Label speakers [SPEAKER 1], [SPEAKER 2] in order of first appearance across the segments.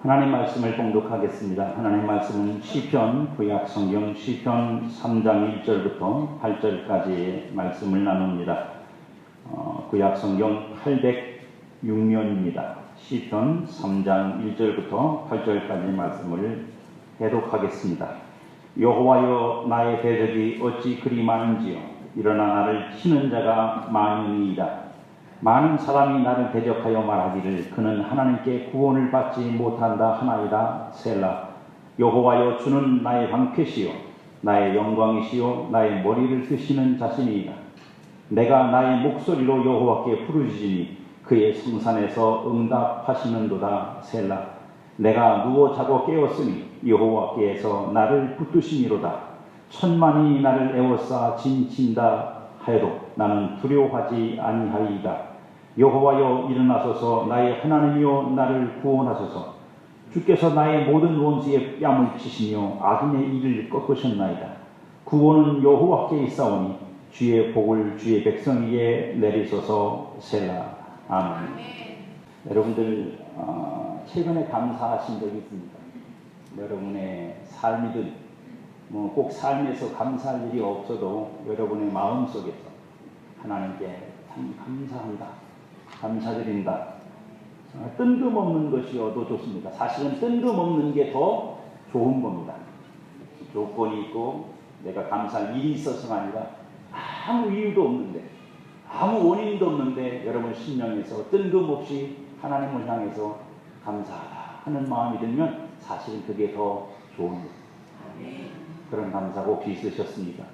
[SPEAKER 1] 하나님 말씀을 봉독하겠습니다. 하나님 말씀은 시편 구약성경 시편 3장 1절부터 8절까지의 말씀을 나눕니다. 구약성경 806면입니다. 시편 3장 1절부터 8절까지의 말씀을 해독하겠습니다. 여호와여, 나의 대적이 어찌 그리 많은지요. 일어나 나를 치는 자가 많으니이다. 많은 사람이 나를 대적하여 말하기를 그는 하나님께 구원을 받지 못한다 하나이다. 셀라. 여호와여, 주는 나의 방패시요 나의 영광이시요 나의 머리를 드시는 자신이이다. 내가 나의 목소리로 여호와께 부르짖으니 그의 성산에서 응답하시는도다. 셀라. 내가 누워 자고 깨었으니 여호와께서 나를 붙드시니로다. 천만이 나를 애워싸 진친다 하여도 나는 두려워하지 아니하리이다. 여호와여, 일어나소서. 나의 하나님이여, 나를 구원하소서. 주께서 나의 모든 원수의 뺨을 치시며 악인의 일을 꺾으셨나이다. 구원은 여호와께 있사오니 주의 복을 주의 백성 위에 내리소서. 셀라. 아멘. 여러분들 최근에 감사하신 적이 있습니까? 여러분의 삶이든 꼭 삶에서 감사할 일이 없어도 여러분의 마음속에서 하나님께 참 감사한다, 감사드린다, 뜬금없는 것이어도 좋습니다. 사실은 뜬금없는 게 더 좋은 겁니다. 조건이 있고 내가 감사할 일이 있어서가 아니라 아무 이유도 없는데, 아무 원인도 없는데 여러분 심령에서 뜬금없이 하나님을 향해서 감사하다 하는 마음이 들면 사실은 그게 더 좋은 겁니다. 그런 감사가 혹시 있으셨습니까?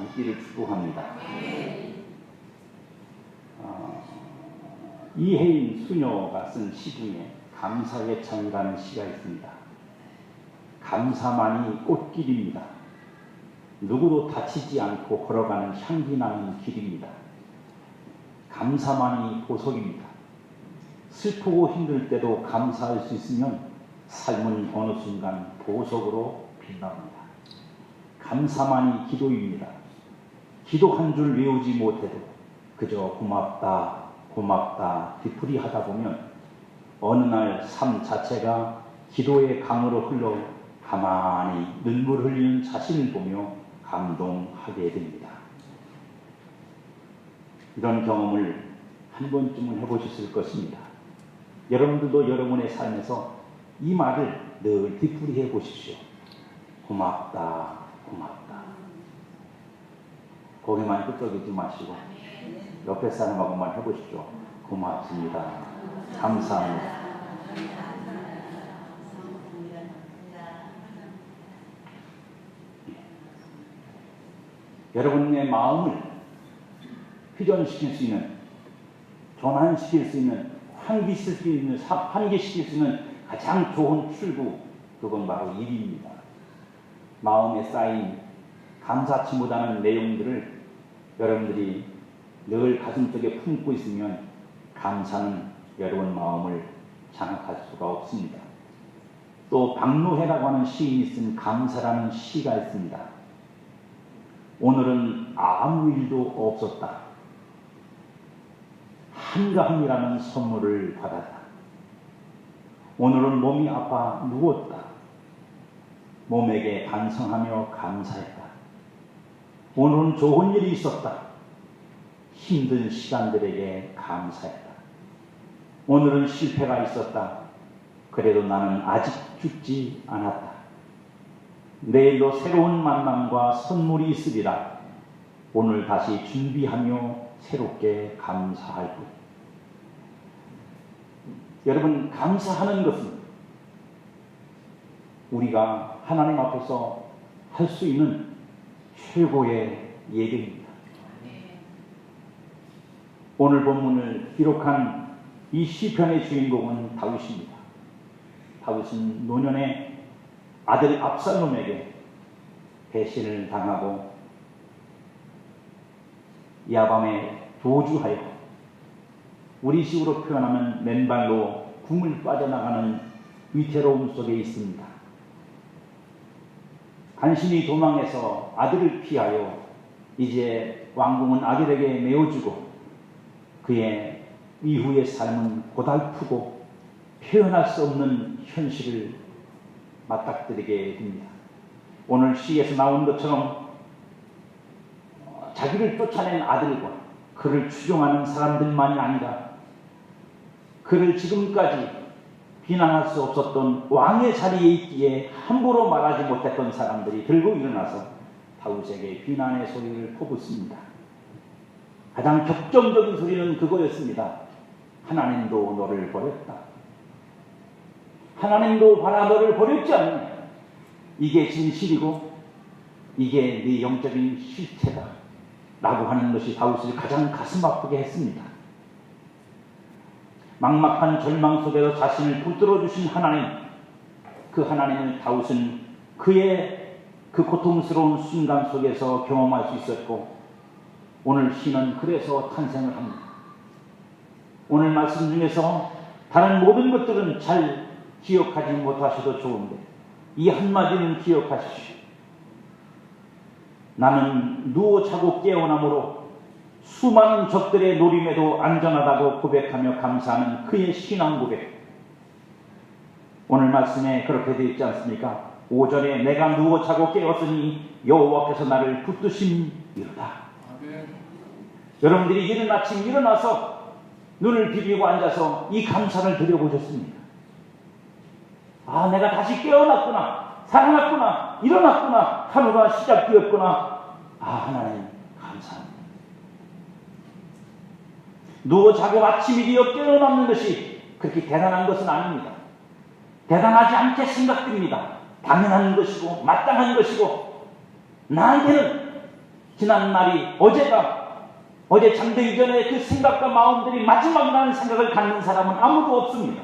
[SPEAKER 1] 있기를 축복합니다. 이혜인 수녀가 쓴 시 중에 감사의 창이라는 시가 있습니다. 감사만이 꽃길입니다. 누구도 다치지 않고 걸어가는 향기 나는 길입니다. 감사만이 보석입니다. 슬프고 힘들 때도 감사할 수 있으면 삶은 어느 순간 보석으로 빛납니다. 감사만이 기도입니다. 기도 한 줄 외우지 못해도 그저 고맙다 고맙다 뒤풀이하다 보면 어느 날 삶 자체가 기도의 강으로 흘러 가만히 눈물 흘리는 자신을 보며 감동하게 됩니다. 이런 경험을 한 번쯤은 해보셨을 것입니다. 여러분들도 여러분의 삶에서 이 말을 늘 뒤풀이해 보십시오. 고맙다 고맙다. 고개만 끄덕이지 마시고 옆에 사람하고만 해보십시오. 고맙습니다. 감사합니다. 여러분의 마음을 회전시킬 수 있는, 전환시킬 수 있는, 환기시킬 수 있는 가장 좋은 출구, 그건 바로 일입니다. 마음에 쌓인 감사치 못하는 내용들을 여러분들이 늘 가슴속에 품고 있으면 감사는 여러분 마음을 장악할 수가 없습니다. 또 박노해라고 하는 시인이 쓴 감사라는 시가 있습니다. 오늘은 아무 일도 없었다. 한가함이라는 선물을 받았다. 오늘은 몸이 아파 누웠다. 몸에게 반성하며 감사했다. 오늘은 좋은 일이 있었다. 힘든 시간들에게 감사했다. 오늘은 실패가 있었다. 그래도 나는 아직 죽지 않았다. 내일도 새로운 만남과 선물이 있으리라. 오늘 다시 준비하며 새롭게 감사할 뿐. 여러분, 감사하는 것은 우리가 하나님 앞에서 할 수 있는 최고의 예배입니다. 오늘 본문을 기록한 이 시편의 주인공은 다윗입니다. 다윗은 노년에 아들 압살롬에게 배신을 당하고 야밤에 도주하여 우리식으로 표현하면 맨발로 궁을 빠져나가는 위태로움 속에 있습니다. 간신히 도망해서 아들을 피하여 이제 왕궁은 아들에게 메워주고 그의 이후의 삶은 고달프고 표현할 수 없는 현실을 맞닥뜨리게 됩니다. 오늘 시에서 나온 것처럼 자기를 쫓아낸 아들과 그를 추종하는 사람들만이 아니라 그를 지금까지 비난할 수 없었던 왕의 자리에 있기에 함부로 말하지 못했던 사람들이 들고 일어나서 다윗에게 비난의 소리를 퍼붓습니다. 가장 격정적인 소리는 그거였습니다. 하나님도 너를 버렸다. 하나님도 바라 너를 버렸지 않느냐. 이게 진실이고 이게 네 영적인 실체다 라고 하는 것이 다윗을 가장 가슴 아프게 했습니다. 막막한 절망 속에서 자신을 붙들어 주신 하나님, 그 하나님을 다윗은 그의 그 고통스러운 순간 속에서 경험할 수 있었고 오늘 시는 그래서 탄생을 합니다. 오늘 말씀 중에서 다른 모든 것들은 잘 기억하지 못하셔도 좋은데 이 한마디는 기억하십시오. 나는 누워 자고 깨어나므로 수많은 적들의 노림에도 안전하다고 고백하며 감사하는 그의 신앙 고백. 오늘 말씀에 그렇게 되어 있지 않습니까? 오전에 내가 누워 자고 깨었으니 여호와께서 나를 붙드심이로다. 여러분들이 이른 아침 일어나서 눈을 비비고 앉아서 이 감사를 드려보셨습니까? 아, 내가 다시 깨어났구나, 살아났구나, 일어났구나, 하루가 시작되었구나. 아, 하나님 감사합니다. 누워 자고 아침이 되어 깨어나는 것이 그렇게 대단한 것은 아닙니다. 대단하지 않게 생각됩니다. 당연한 것이고 마땅한 것이고 나한테는 지난 날이 어제 잠들기 전에 그 생각과 마음들이 마지막 나는 생각을 갖는 사람은 아무도 없습니다.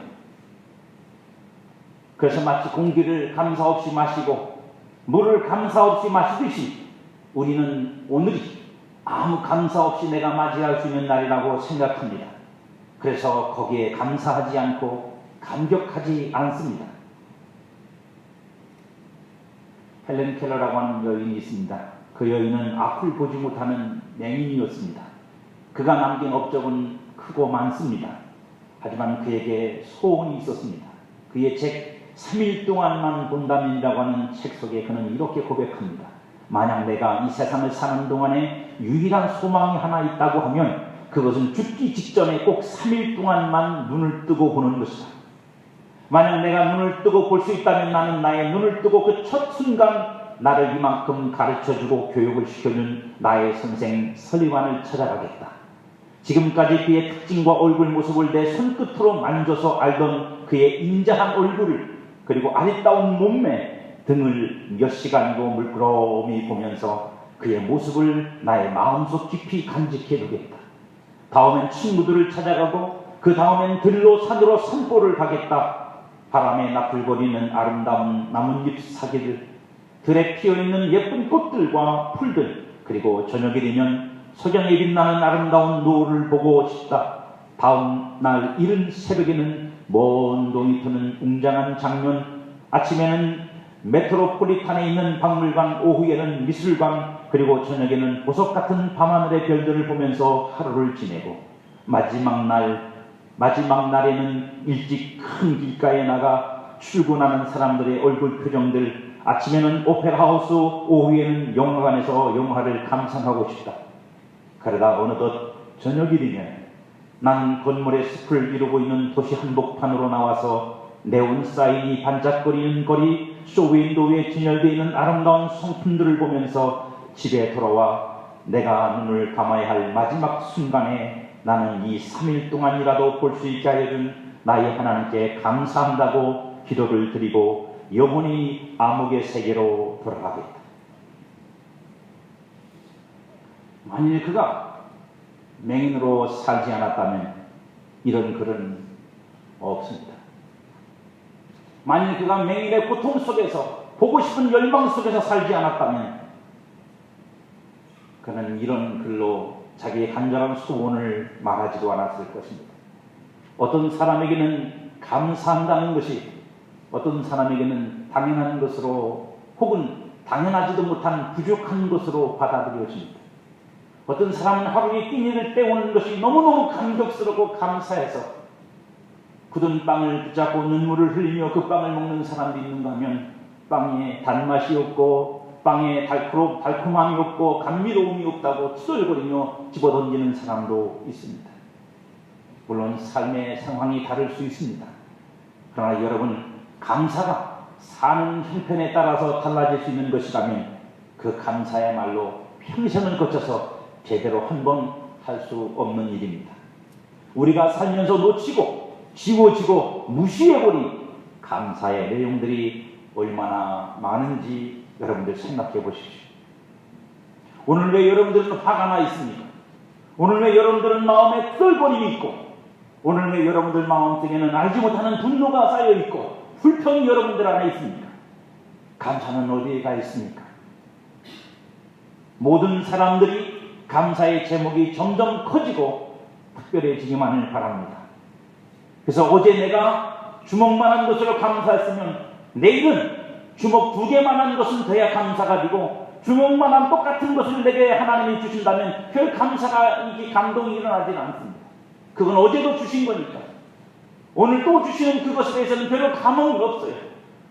[SPEAKER 1] 그래서 마치 공기를 감사 없이 마시고 물을 감사 없이 마시듯이 우리는 오늘이 아무 감사 없이 내가 맞이할 수 있는 날이라고 생각합니다. 그래서 거기에 감사하지 않고 감격하지 않습니다. 헬렌 켈러라고 하는 여인이 있습니다. 그 여인은 앞을 보지 못하는 맹인이었습니다. 그가 남긴 업적은 크고 많습니다. 하지만 그에게 소원이 있었습니다. 그의 책 3일 동안만 본다면이라고 하는 책 속에 그는 이렇게 고백합니다. 만약 내가 이 세상을 사는 동안에 유일한 소망이 하나 있다고 하면 그것은 죽기 직전에 꼭 3일 동안만 눈을 뜨고 보는 것이다. 만약 내가 눈을 뜨고 볼 수 있다면 나는 나의 눈을 뜨고 그 첫 순간 나를 이만큼 가르쳐주고 교육을 시켜준 나의 선생 설리반을 찾아가겠다. 지금까지 그의 특징과 얼굴 모습을 내 손끝으로 만져서 알던 그의 인자한 얼굴을 그리고 아리따운 몸매 등을 몇 시간도 물끄러미 보면서 그의 모습을 나의 마음속 깊이 간직해 두겠다. 다음엔 친구들을 찾아가고 그 다음엔 들로 산으로 산보를 가겠다. 바람에 나풀거리는 아름다운 나뭇잎 사계들, 들에 피어있는 예쁜 꽃들과 풀들, 그리고 저녁이 되면 석양에 빛나는 아름다운 노을을 보고 싶다. 다음 날 이른 새벽에는 먼 동이 트는 웅장한 장면, 아침에는 메트로폴리탄에 있는 박물관, 오후에는 미술관, 그리고 저녁에는 보석 같은 밤하늘의 별들을 보면서 하루를 지내고 마지막 날에는 일찍 큰 길가에 나가 출근하는 사람들의 얼굴 표정들, 아침에는 오페라하우스, 오후에는 영화관에서 영화를 감상하고 싶다. 그러다 어느덧 저녁이 되면 난 건물의 숲을 이루고 있는 도시 한복판으로 나와서 네온 사인이 반짝거리는 거리, 쇼윈도우에 진열되어 있는 아름다운 성품들을 보면서 집에 돌아와 내가 눈을 감아야 할 마지막 순간에 나는 이 3일 동안이라도 볼 수 있게 하여준 나의 하나님께 감사한다고 기도를 드리고 영원히 암흑의 세계로 돌아가겠다. 만일 그가 맹인으로 살지 않았다면 이런 글은 없습니다. 만일 그가 맹인의 고통 속에서 보고 싶은 열망 속에서 살지 않았다면 그는 이런 글로 자기의 간절한 소원을 말하지도 않았을 것입니다. 어떤 사람에게는 감사한다는 것이 어떤 사람에게는 당연한 것으로 혹은 당연하지도 못한 부족한 것으로 받아들여집니다. 어떤 사람은 하루에 끼니를 때우는 것이 너무너무 감격스럽고 감사해서 굳은 빵을 붙잡고 눈물을 흘리며 그 빵을 먹는 사람도 있는가 하면 빵에 단맛이 없고 빵에 달콤함이 없고 감미로움이 없다고 투덜거리며 집어던지는 사람도 있습니다. 물론 삶의 상황이 다를 수 있습니다. 그러나 여러분, 감사가 사는 형편에 따라서 달라질 수 있는 것이라면 그 감사야말로 평생을 거쳐서 제대로 한 번 할 수 없는 일입니다. 우리가 살면서 놓치고 지워지고 무시해버린 감사의 내용들이 얼마나 많은지 여러분들 생각해 보십시오. 오늘 왜 여러분들은 화가 나 있습니까? 오늘 왜 여러분들은 마음에 뜰거림이 있고, 오늘 왜 여러분들 마음속에는 알지 못하는 분노가 쌓여 있고 불평이 여러분들 안에 있습니까? 감사는 어디에 가 있습니까? 모든 사람들이 감사의 제목이 점점 커지고 특별해지기만을 바랍니다. 그래서 어제 내가 주먹만한 것으로 감사했으면 내일은 주먹 2개만한 것은 돼야 감사가 되고, 주먹만한 똑같은 것을 내게 하나님이 주신다면 별 감사가, 이게 감동이 일어나지 않습니다. 그건 어제도 주신 거니까. 오늘 또 주시는 그것에 대해서는 별로 감흥이 없어요.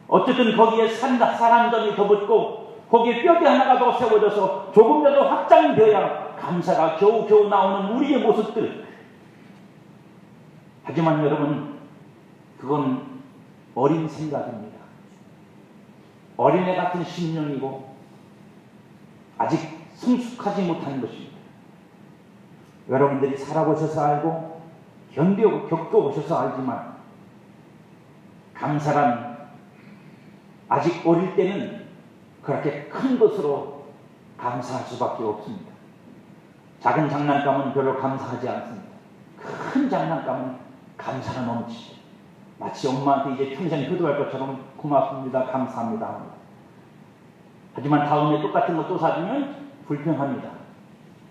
[SPEAKER 1] 어쨌든 거기에 사람점이 더 붙고 거기에 뼈대 하나가 더 세워져서 조금이라도 확장이 되어야 감사가 겨우겨우 나오는 우리의 모습들. 하지만 여러분, 그건 어린 생각입니다. 어린애 같은 심령이고 아직 성숙하지 못한 것입니다. 여러분들이 살아보셔서 알고 겪어보셔서 알지만, 감사란 아직 어릴 때는 그렇게 큰 것으로 감사할 수밖에 없습니다. 작은 장난감은 별로 감사하지 않습니다. 큰 장난감은 감사가 넘치죠. 마치 엄마한테 이제 평생 효도할 것처럼 고맙습니다, 감사합니다 합니다. 하지만 다음에 똑같은 거 또 사주면 불평합니다.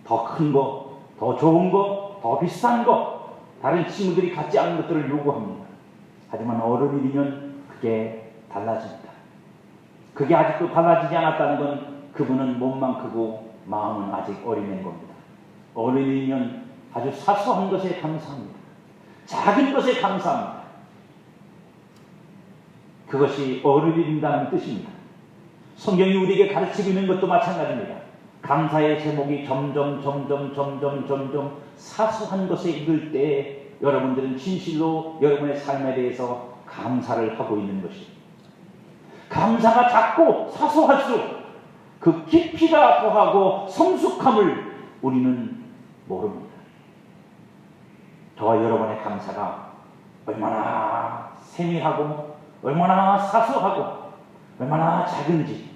[SPEAKER 1] 더 큰 거, 더 좋은 거, 더 비싼 거, 다른 친구들이 갖지 않은 것들을 요구합니다. 하지만 어른이 되면 그게 달라집니다. 그게 아직도 달라지지 않았다는 건 그분은 몸만 크고 마음은 아직 어린애인 겁니다. 어른이면 아주 사소한 것에 감사합니다. 작은 것에 감사합니다. 그것이 어른이 된다는 뜻입니다. 성경이 우리에게 가르치고 있는 것도 마찬가지입니다. 감사의 제목이 점점 사소한 것에 이를 때 여러분들은 진실로 여러분의 삶에 대해서 감사를 하고 있는 것입니다. 감사가 작고 사소할수록 그 깊이가 더하고 성숙함을 우리는 모릅니다. 저와 여러분의 감사가 얼마나 세밀하고 얼마나 사소하고 얼마나 작은지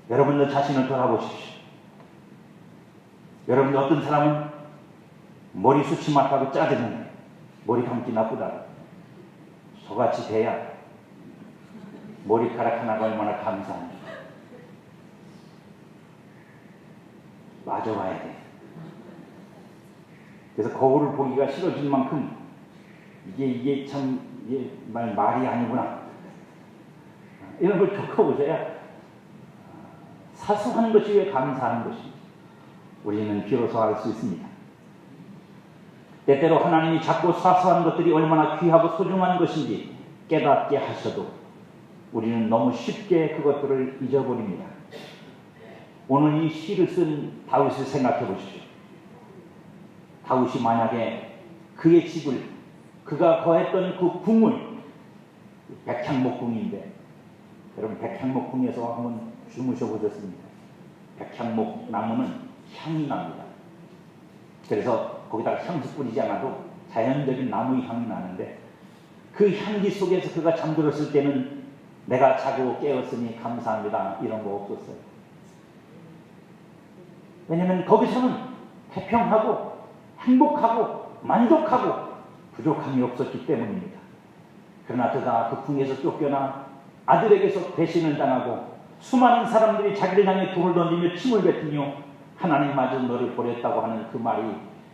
[SPEAKER 1] 여러분들 자신을 돌아보십시오. 여러분들 어떤 사람은 머리숱이 많다고 짜증나요. 머리 감기 나쁘다. 저같이 돼야 머리카락 하나가 얼마나 감사한지 맞아와야 돼. 그래서 거울을 보기가 싫어질 만큼 이게 참 말이 아니구나, 이런 걸 겪어보셔야 사소한 것이 왜 감사하는 것인지 우리는 비로소 알 수 있습니다. 때때로 하나님이 작고 사소한 것들이 얼마나 귀하고 소중한 것인지 깨닫게 하셔도 우리는 너무 쉽게 그것들을 잊어버립니다. 오늘 이 시를 쓴 다윗을 생각해 보십시오. 다윗이 만약에 그의 집을, 그가 거했던 그 궁을, 백향목궁인데, 여러분 백향목궁에서 한번 주무셔 보셨습니까? 백향목 나무는 향이 납니다. 그래서 거기다가 향수 뿌리지 않아도 자연적인 나무의 향이 나는데, 그 향기 속에서 그가 잠들었을 때는 내가 자고 깨었으니 감사합니다 이런 거 없었어요. 왜냐하면 거기서는 태평하고 행복하고 만족하고 부족함이 없었기 때문입니다. 그러나 그가 그 궁에서 쫓겨나 아들에게서 배신을 당하고 수많은 사람들이 자기를 향해 돌을 던지며 침을 뱉으며 하나님마저 너를 버렸다고 하는 그 말이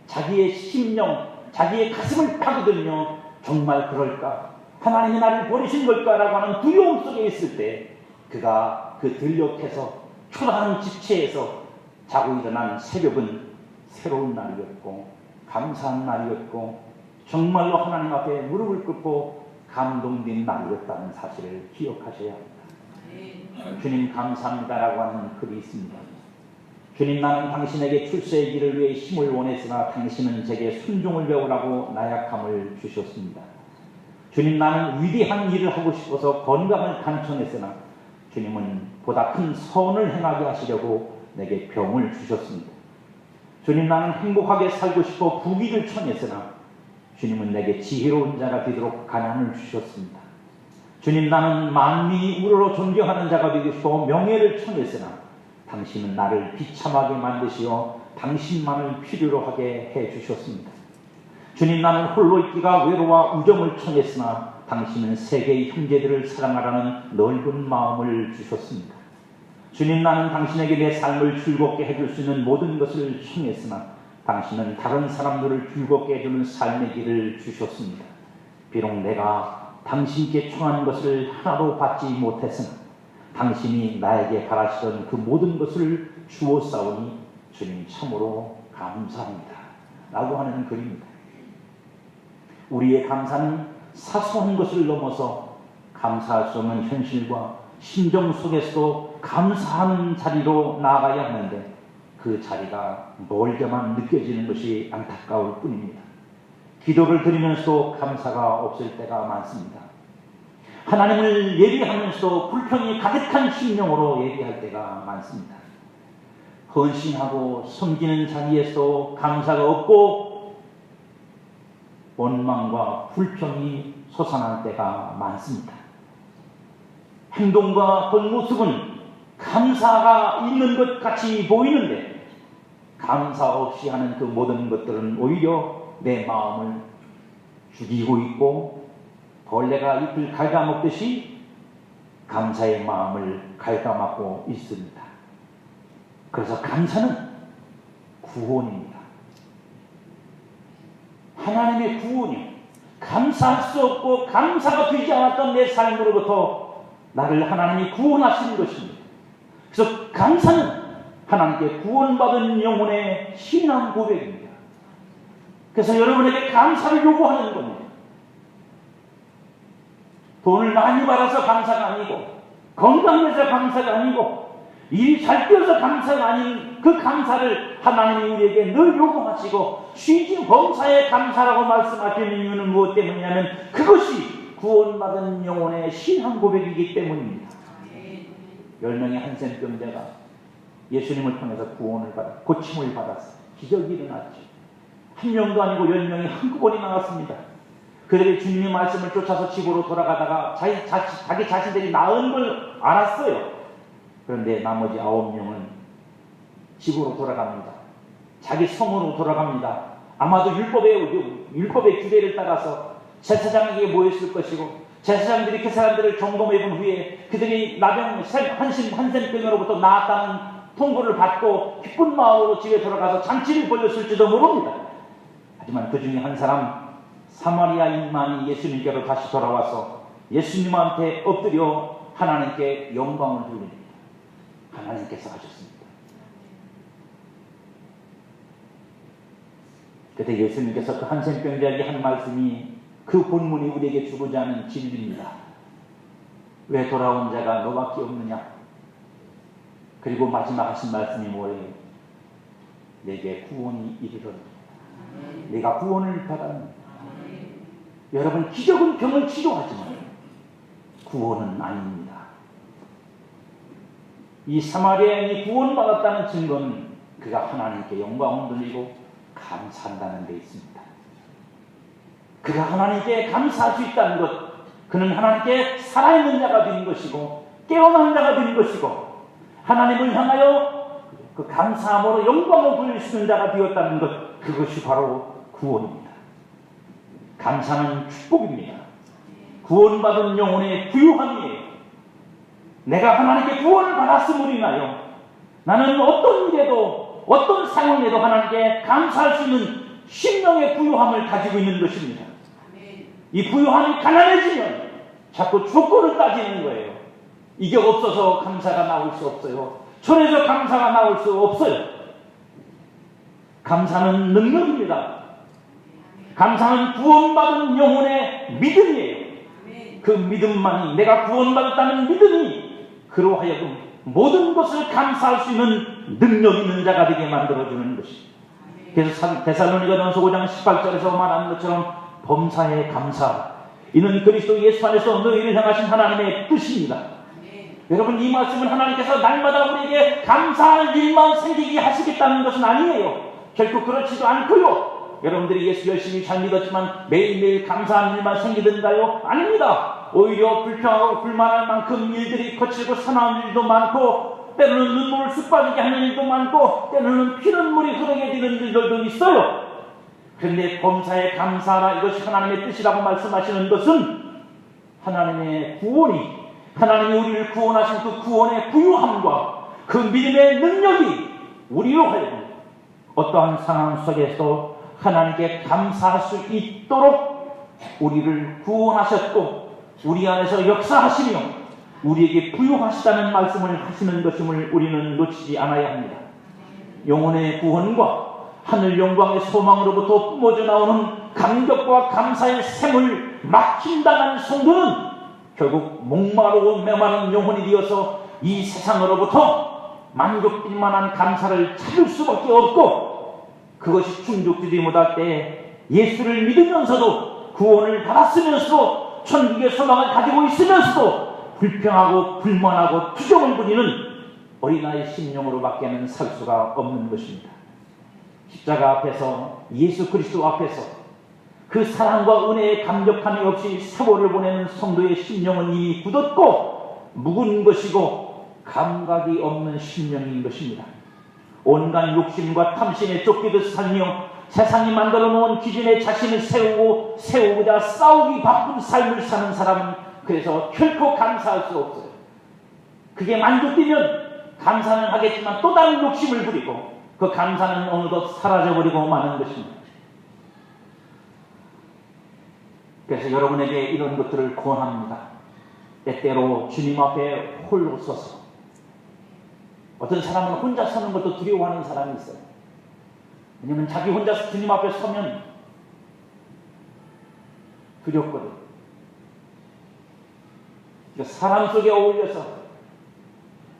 [SPEAKER 1] 자기의 심령, 자기의 가슴을 파고들며 정말 그럴까? 하나님이 나를 버리신 걸까라고 하는 두려움 속에 있을 때 그가 그 들녘에서 초라한 집채에서 자고 일어난 새벽은 새로운 날이었고 감사한 날이었고 정말로 하나님 앞에 무릎을 꿇고 감동된 날이었다는 사실을 기억하셔야 합니다. 주님 감사합니다라고 하는 글이 있습니다. 주님, 나는 당신에게 출세의 길을 위해 힘을 원했으나 당신은 제게 순종을 배우라고 나약함을 주셨습니다. 주님, 나는 위대한 일을 하고 싶어서 건강을 간청했으나 주님은 보다 큰 선을 행하게 하시려고 내게 병을 주셨습니다. 주님, 나는 행복하게 살고 싶어 부귀를 청했으나 주님은 내게 지혜로운 자가 되도록 가난을 주셨습니다. 주님, 나는 만민이 우러러 존경하는 자가 되고 싶어 명예를 청했으나 당신은 나를 비참하게 만드시어 당신만을 필요로 하게 해주셨습니다. 주님, 나는 홀로 있기가 외로워 우정을 청했으나 당신은 세계의 형제들을 사랑하라는 넓은 마음을 주셨습니다. 주님, 나는 당신에게 내 삶을 즐겁게 해줄 수 있는 모든 것을 청했으나 당신은 다른 사람들을 즐겁게 해주는 삶의 길을 주셨습니다. 비록 내가 당신께 청한 것을 하나도 받지 못했으나 당신이 나에게 바라시던 그 모든 것을 주었사오니 주님 참으로 감사합니다 라고 하는 글입니다. 우리의 감사는 사소한 것을 넘어서 감사할 수 없는 현실과 심정 속에서도 감사하는 자리로 나아가야 하는데 그 자리가 멀게만 느껴지는 것이 안타까울 뿐입니다. 기도를 드리면서도 감사가 없을 때가 많습니다. 하나님을 예배하면서도 불평이 가득한 심령으로 예배할 때가 많습니다. 헌신하고 섬기는 자리에서도 감사가 없고 원망과 불평이 솟아날 때가 많습니다. 행동과 겉모습은 감사가 있는 것 같이 보이는데 감사 없이 하는 그 모든 것들은 오히려 내 마음을 죽이고 있고 벌레가 잎을 갉아먹듯이 감사의 마음을 갉아먹고 있습니다. 그래서 감사는 구원입니다. 하나님의 구원이요. 감사할 수 없고 감사가 되지 않았던 내 삶으로부터 나를 하나님이 구원하시는 것입니다. 그래서 감사는 하나님께 구원받은 영혼의 신앙 고백입니다. 그래서 여러분에게 감사를 요구하는 겁니다. 돈을 많이 벌어서 감사가 아니고 건강해서 감사가 아니고 일이 잘 되어서 감사가 아닌 그 감사를 하나님이 우리에게 늘 요구하시고 쉬지 범사에 감사라고 말씀하시는 이유는 무엇 때문이냐면 그것이 구원받은 영혼의 신앙 고백이기 때문입니다. 10명의 한센병자가 예수님을 통해서 구원을 받아 고침을 받았어요. 기적이 일어났죠. 한 명도 아니고 10명이 한꺼번에 나왔습니다. 그들이 주님의 말씀을 쫓아서 집으로 돌아가다가 자기 자신들이 나은 걸 알았어요. 그런데 나머지 9명은 집으로 돌아갑니다. 자기 성으로 돌아갑니다. 아마도 율법의 규례를 따라서 제사장에게 모였을 것이고 제사장들이 그 사람들을 점검해 본 후에 그들이 나병 한센병으로부터 나았다는 통보를 받고 기쁜 마음으로 집에 돌아가서 잔치를 벌였을지도 모릅니다. 하지만 그 중에 한 사람 사마리아인만이 예수님께로 다시 돌아와서 예수님한테 엎드려 하나님께 영광을 돌립니다. 하나님께서 하셨습니다. 그때 예수님께서 그 한센병자에게 한 말씀이 그 본문이 우리에게 주고자 하는 진리입니다. 왜 돌아온 자가 너밖에 없느냐? 그리고 마지막 하신 말씀이 뭐예요? 내게 구원이 이르렀느냐? 내가 구원을 받았느냐? 여러분, 기적은 병을 치료하지만 구원은 아닙니다. 이 사마리아인이 구원받았다는 증거는 그가 하나님께 영광을 돌리고 감사한다는 데 있습니다. 그가 하나님께 감사할 수 있다는 것, 그는 하나님께 살아있는 자가 되는 것이고 깨어난 자가 되는 것이고 하나님을 향하여 그 감사함으로 영광을 돌릴 수 있는 자가 되었다는 것, 그것이 바로 구원입니다. 감사는 축복입니다. 구원받은 영혼의 부유함이에요. 내가 하나님께 구원을 받았음으로 인하여 나는 어떤 일에도 어떤 상황에도 하나님께 감사할 수 있는 심령의 부유함을 가지고 있는 것입니다. 이 부유함이 가난해지면 자꾸 조건을 따지는 거예요. 이게 없어서 감사가 나올 수 없어요. 저래서 감사가 나올 수 없어요. 감사는 능력입니다. 감사는 구원받은 영혼의 믿음이에요. 그 믿음만이, 내가 구원받았다는 믿음이 그로 하여금 모든 것을 감사할 수 있는 능력 있는 자가 되게 만들어주는 것입니다. 그래서 데살로니가전서 5장 18절에서 말하는 것처럼 범사에 감사, 이는 그리스도 예수 안에서 너희를 향하신 하나님의 뜻입니다. 여러분, 이 말씀은 하나님께서 날마다 우리에게 감사할 일만 생기게 하시겠다는 것은 아니에요. 결코 그렇지도 않고요. 여러분들이 예수 열심히 잘 믿었지만 매일매일 감사한 일만 생기던가요? 아닙니다. 오히려 불평하고 불만할 만큼 일들이 거칠고 사나운 일도 많고, 때로는 눈물을 쑥 빠지게 하는 일도 많고, 때로는 피눈물이 흐르게 되는 일들도 있어요. 그런데 범사에 감사하라, 이것이 하나님의 뜻이라고 말씀하시는 것은 하나님의 구원이, 하나님이 우리를 구원하신 그 구원의 부유함과 그 믿음의 능력이 우리로 하여금 어떠한 상황 속에서 하나님께 감사할 수 있도록 우리를 구원하셨고 우리 안에서 역사하시며 우리에게 부유하시다는 말씀을 하시는 것임을 우리는 놓치지 않아야 합니다. 영혼의 구원과 하늘 영광의 소망으로부터 뿜어져 나오는 감격과 감사의 샘을 막힌당한 성도는 결국 목마르고 메마른 영혼이 되어서 이 세상으로부터 만족될 만한 감사를 찾을 수밖에 없고, 그것이 충족되지 못할 때 예수를 믿으면서도 구원을 받았으면서도 천국의 소망을 가지고 있으면서도 불평하고 불만하고 투정을 부리는 어린아이 심령으로밖에는 살 수가 없는 것입니다. 십자가 앞에서, 예수 그리스도 앞에서 그 사랑과 은혜의 감격함이 없이 세월을 보내는 성도의 심령은 이미 굳었고 묵은 것이고 감각이 없는 심령인 것입니다. 온갖 욕심과 탐심에 쫓기듯 살며 세상이 만들어 놓은 기준에 자신을 세우고자 싸우기 바쁜 삶을 사는 사람은 그래서 결코 감사할 수 없어요. 그게 만족되면 감사는 하겠지만 또 다른 욕심을 부리고 그 감사는 어느덧 사라져버리고 마는 것입니다. 그래서 여러분에게 이런 것들을 권합니다. 때때로 주님 앞에 홀로 서서, 어떤 사람은 혼자 서는 것도 두려워하는 사람이 있어요. 왜냐하면 자기 혼자 주님 앞에 서면 두렵거든. 사람 속에 어울려서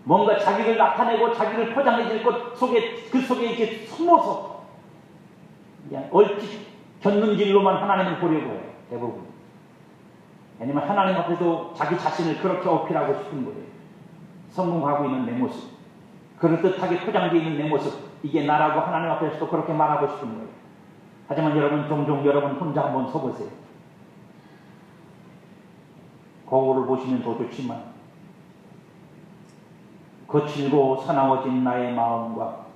[SPEAKER 1] 뭔가 자기를 나타내고 자기를 포장해질 것 속에, 그 속에 이렇게 숨어서 그냥 얼핏 걷는 길로만 하나님을 보려고 해요. 대부분. 왜냐면 하나님 앞에도 자기 자신을 그렇게 어필하고 싶은 거예요. 성공하고 있는 내 모습, 그럴듯하게 포장되어 있는 내 모습, 이게 나라고 하나님 앞에서도 그렇게 말하고 싶은 거예요. 하지만 여러분, 종종 여러분 혼자 한번 서보세요. 거울을 보시면 더 좋지만 거칠고 사나워진 나의 마음과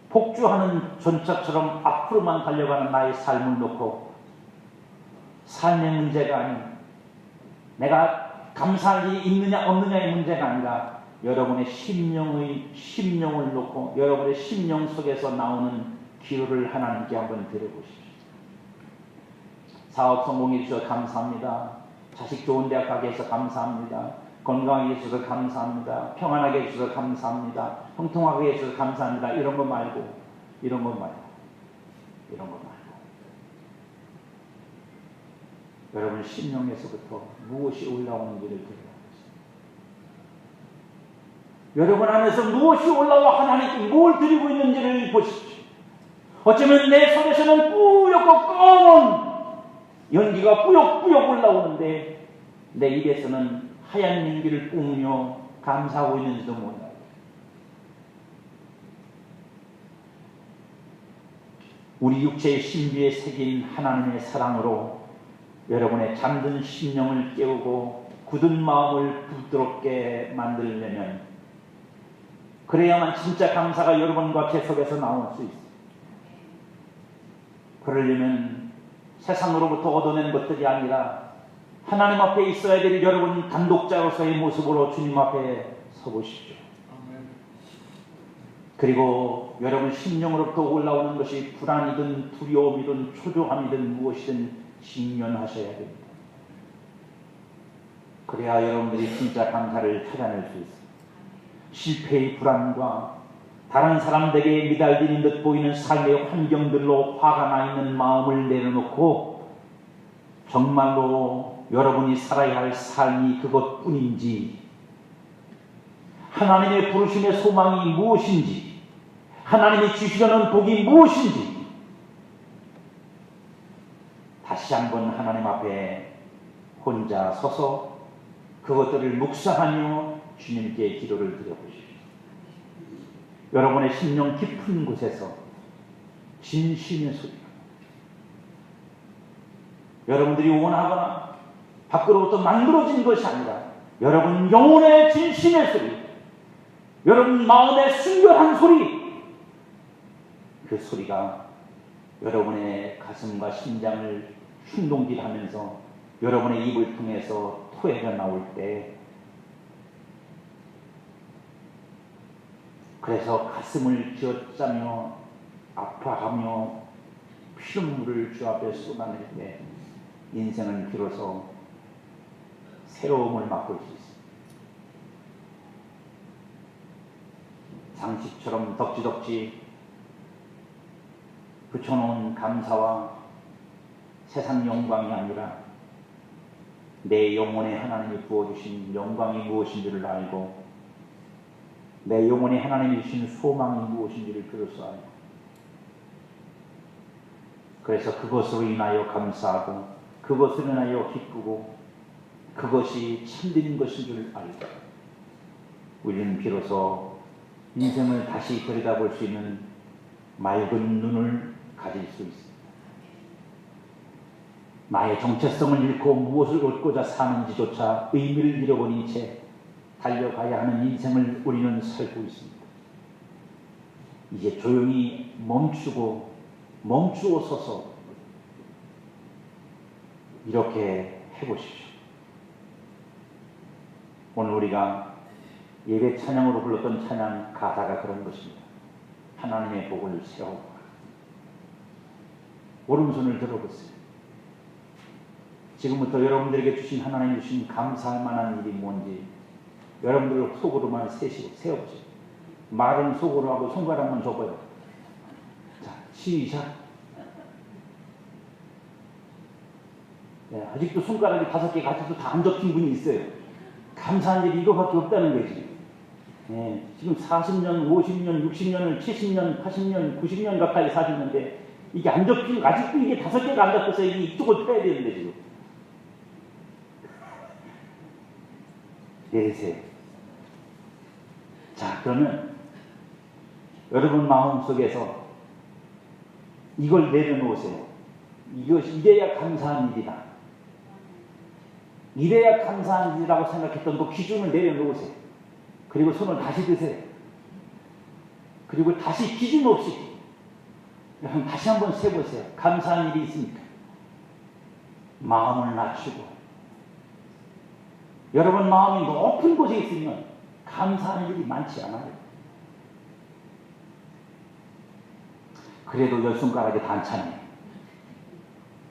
[SPEAKER 1] 폭주하는 전차처럼 앞으로만 달려가는 나의 삶을 놓고 삶의 문제가 아닌, 내가 감사할 일이 있느냐 없느냐의 문제가 아니라 여러분의 심령을 놓고 여러분의 심령 속에서 나오는 기도를 하나님께 한번 드려보십시오. 사업 성공해 주셔서 감사합니다. 자식 좋은 대학 가게 해서 감사합니다. 건강하게 해주셔서 감사합니다. 평안하게 해주셔서 감사합니다. 형통하게 해주셔서 감사합니다. 이런 거 말고 여러분 심령에서부터 무엇이 올라오는지를 드려야겠습니다. 여러분 안에서 무엇이 올라와 하나님께 뭘 드리고 있는지를 보십시오. 어쩌면 내 손에서는 뿌옇고 검은 연기가 뿌옇뿌옇 올라오는데 내 입에서는 하얀 연기를 뿜으며 감사하고 있는지도 몰라요. 우리 육체의 신비에 새긴 하나님의 사랑으로 여러분의 잠든 심령을 깨우고 굳은 마음을 부드럽게 만들려면, 그래야만 진짜 감사가 여러분과 제 속에서 나올 수 있어요. 그러려면 세상으로부터 얻어낸 것들이 아니라 하나님 앞에 있어야 될 여러분 감독자로서의 모습으로 주님 앞에 서보십시오. 그리고 여러분 심령으로부터 올라오는 것이 불안이든 두려움이든 초조함이든 무엇이든 직면하셔야 됩니다. 그래야 여러분들이 진짜 감사를 찾아낼 수 있습니다. 실패의 불안과 다른 사람들에게 미달리는 듯 보이는 삶의 환경들로 화가 나 있는 마음을 내려놓고 정말로 여러분이 살아야 할 삶이 그것뿐인지, 하나님의 부르심의 소망이 무엇인지, 하나님이 주시려는 복이 무엇인지 다시 한번 하나님 앞에 혼자 서서 그것들을 묵상하며 주님께 기도를 드려보십시오. 여러분의 심령 깊은 곳에서 진심의 소리가, 여러분들이 원하거나 밖으로부터 만들어진 것이 아니라 여러분 영혼의 진심의 소리, 여러분 마음의 순결한 소리, 그 소리가 여러분의 가슴과 심장을 충동질하면서 여러분의 입을 통해서 토해져 나올 때, 그래서 가슴을 쥐어짜며 아파하며 피눈물을 주 앞에 쏟아낼 때 인생은 비로소 새로움을 맛볼 수 있습니다. 상식처럼 덕지덕지 붙여놓은 감사와 세상 영광이 아니라 내 영혼에 하나님이 부어주신 영광이 무엇인지를 알고 내 영혼에 하나님이 주신 소망이 무엇인지를 비로소 알고, 그래서 그것으로 인하여 감사하고 그것으로 인하여 기쁘고 그것이 참된 것인 줄 알고 우리는 비로소 인생을 다시 들여다볼 수 있는 맑은 눈을 가질 수 있습니다. 나의 정체성을 잃고 무엇을 얻고자 사는지조차 의미를 잃어버린 채 달려가야 하는 인생을 우리는 살고 있습니다. 이제 조용히 멈추어 서서 이렇게 해보십시오. 오늘 우리가 예배 찬양으로 불렀던 찬양 가사가 그런 것입니다. 하나님의 복을 세우라. 오른손을 들어보세요. 지금부터 여러분들에게 주신 하나님 주신 감사할 만한 일이 뭔지 여러분들 속으로만 세워보세요. 말은 속으로 하고 손가락만 접어요. 자, 시작. 네, 아직도 손가락이 5개 가지고 다 안 접힌 분이 있어요. 감사한 일이 이거밖에 없다는 거지. 네, 지금 40년, 50년, 60년을 70년, 80년, 90년 가까이 사셨는데 이게 안 접히고 아직도 이게 5개가 안 잡혀서 이쪽을 펴야 되는데 지금. 내리세요. 자, 그러면 여러분 마음속에서 이걸 내려놓으세요. 이래야 감사한 일이다. 이래야 감사한 일이라고 생각했던 그 기준을 내려놓으세요. 그리고 손을 다시 드세요. 그리고 다시 기준 없이 다시 한번 세보세요. 감사한 일이 있습니까? 마음을 낮추고, 여러분 마음이 높은 곳에 있으면 감사하는 일이 많지 않아요. 그래도 10손가락이 단찬해요.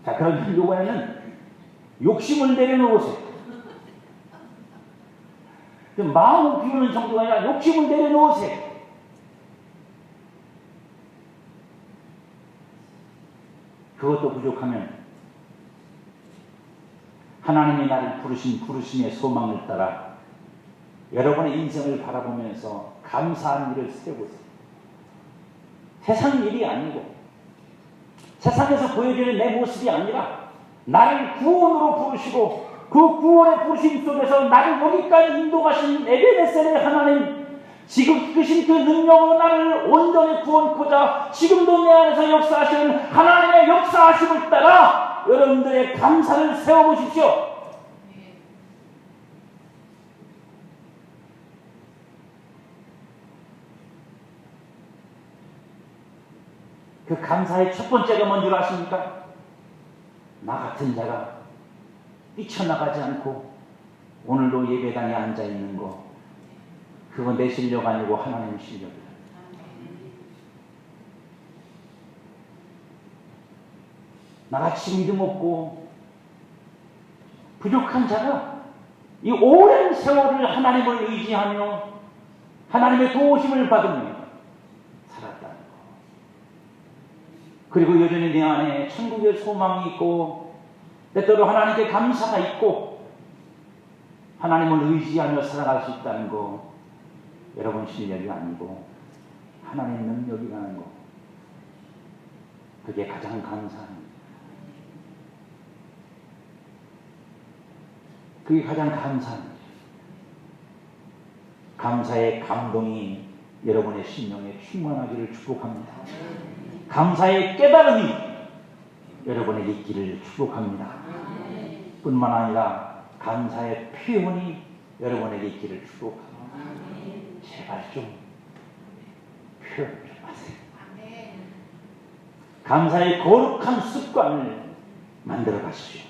[SPEAKER 1] 자, 그럼 이번에는 욕심을 내려놓으세요. 마음을 비우는 정도가 아니라 욕심을 내려놓으세요. 그것도 부족하면 하나님이 나를 부르신 부르심의 소망을 따라 여러분의 인생을 바라보면서 감사한 일을 세워보세요. 세상 일이 아니고 세상에서 보여지는 내 모습이 아니라 나를 구원으로 부르시고 그 구원의 부르심 속에서 나를 여기까지 인도하신 에베네셀의 하나님, 지금 그신 그 능력으로 나를 온전히 구원코자 지금도 내 안에서 역사하시는 하나님의 역사하심을 따라 여러분들의 감사를 세워보십시오. 그 감사의 첫 번째가 뭔지 아십니까? 나 같은 자가 뛰쳐나가지 않고 오늘도 예배당에 앉아있는 거, 그건 내 실력 아니고 하나님 실력이다. 나같이 믿음 없고 부족한 자가 이 오랜 세월을 하나님을 의지하며 하나님의 도우심을 받으며 그리고 여전히 내 안에 천국의 소망이 있고 때때로 하나님께 감사가 있고 하나님을 의지하며 살아갈 수 있다는 거, 여러분 실력이 아니고 하나님 능력이라는 거, 그게 가장 감사합니다. 그게 가장 감사합니다. 감사의 감동이 여러분의 심령에 충만하기를 축복합니다. 감사의 깨달음이 여러분에게 있기를 축복합니다. 뿐만 아니라 감사의 표현이 여러분에게 있기를 축복합니다. 제발 좀 표현 좀 하세요. 감사의 거룩한 습관을 만들어 가십시오.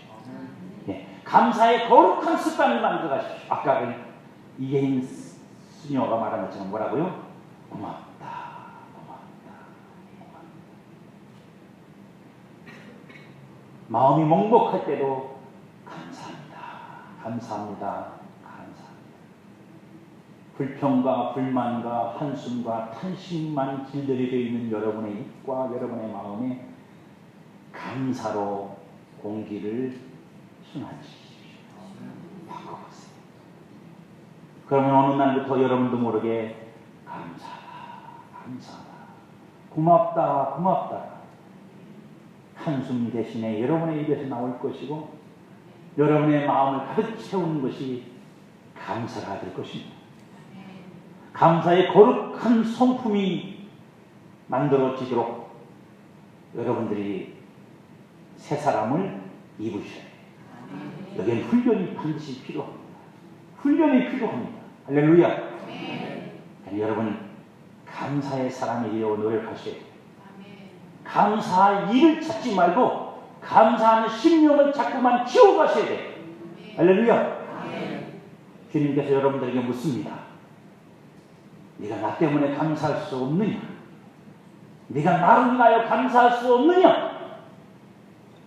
[SPEAKER 1] 네, 감사의 거룩한 습관을 만들어 가십시오. 아까 이계인 수녀가 말한 것처럼 뭐라고요? 고맙다, 고맙다, 고맙다. 마음이 먹먹할 때도 감사합니다, 감사합니다, 감사합니다. 불평과 불만과 한숨과 탄식만 길들여져 있는 여러분의 입과 여러분의 마음에 감사로 공기를 순환시키십시오. 바꿔보세요. 그러면 어느 날부터 여러분도 모르게 감사하다, 감사하다, 고맙다, 고맙다, 한숨 대신에 여러분의 입에서 나올 것이고 여러분의 마음을 가득 채우는 것이 감사가 될 것입니다. 감사의 거룩한 성품이 만들어지도록 여러분들이 새 사람을 입으셔야 해요. 여기엔 훈련이 반드시 필요합니다. 훈련이 필요합니다. 할렐루야. 여러분 감사의 사람이 되어 노력하셔야 돼요. 감사할 일을 찾지 말고 감사하는 심령을 자꾸만 키워가셔야 돼요. 할렐루야. 주님께서 여러분들에게 묻습니다. 네가 나 때문에 감사할 수 없느냐? 네가 나를 위하여 감사할 수 없느냐?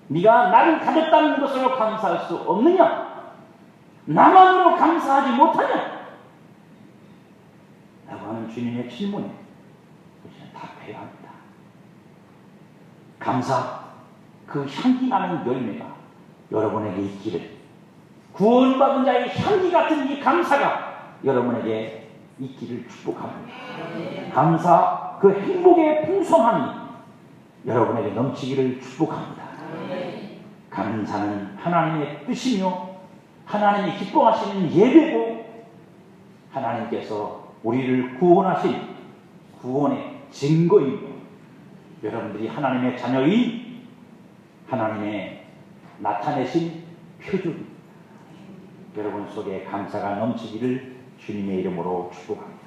[SPEAKER 1] 네가 나를 가졌다는 것으로 감사할 수 없느냐? 나만으로 감사하지 못하냐? 라고 하는 주님의 질문에 우리는 답해야 합니다. 감사, 그 향기 나는 열매가 여러분에게 있기를, 구원받은 자의 향기 같은 이 감사가 여러분에게 있기를 축복합니다. 감사, 그 행복의 풍성함이 여러분에게 넘치기를 축복합니다. 감사는 하나님의 뜻이며 하나님이 기뻐하시는 예배고 하나님께서 우리를 구원하신 구원의 증거이고 여러분들이 하나님의 자녀인 하나님의 나타내신 표적입니다. 여러분 속에 감사가 넘치기를 주님의 이름으로 축복합니다.